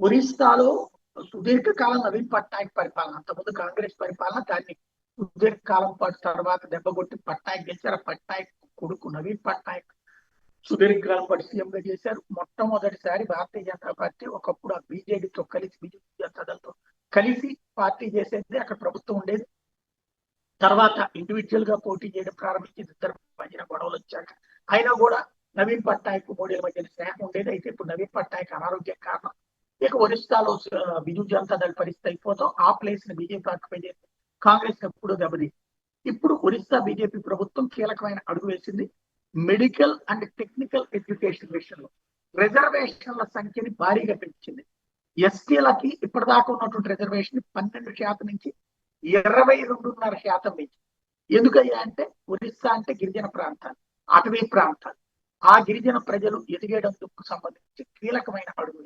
ఒరిస్సాలో సుదీర్ఘకాలం నవీన్ పట్నాయక్ పరిపాలన, అంతకుముందు కాంగ్రెస్ పరిపాలన, దాన్ని సుదీర్ఘకాలం పాటు తర్వాత దెబ్బకొట్టి పట్నాయక్ గెలిచారు. పట్నాయక్ కొడుకు నవీన్ పట్నాయక్ సుదీర్ఘకాలం పాటు సీఎం గా చేశారు. మొట్టమొదటిసారి భారతీయ జనతా పార్టీ ఒకప్పుడు ఆ బీజేపీతో కలిసి, బిజు జనతా దళతో కలిసి పార్టీ చేసేది, అక్కడ ప్రభుత్వం ఉండేది. తర్వాత ఇండివిజువల్ గా పోటీ చేయడం ప్రారంభించింది. ఇద్దరు మధ్యన గొడవలు వచ్చాక అయినా కూడా నవీన్ పట్నాయక్ మోడీల మధ్యన స్నేహం ఉండేది. అయితే ఇప్పుడు నవీన్ పట్నాయక్ అనారోగ్యం కారణం ఇక ఒరిస్సాలో బిజు జనతా దళ పరిస్థితి అయిపోతాం, ఆ ప్లేస్ ని బీజేపీ ఆక్యుపై చేసి కాంగ్రెస్ ఎప్పుడు దెబ్బతీసింది. ఇప్పుడు ఒరిస్సా బీజేపీ ప్రభుత్వం కీలకమైన అడుగు వేసింది. మెడికల్ అండ్ టెక్నికల్ ఎడ్యుకేషన్ విషయంలో రిజర్వేషన్ల సంఖ్యని భారీగా పెంచింది. ఎస్టీలకి ఇప్పటిదాకా ఉన్నటువంటి రిజర్వేషన్ 12% నుంచి 22.5% పెంచింది. ఎందుకయ్యా అంటే ఒరిస్సా అంటే గిరిజన ప్రాంతాలు, అటవీ ప్రాంతాలు, ఆ గిరిజన ప్రజలు ఎదిగేటందుకు సంబంధించి కీలకమైన అడుగు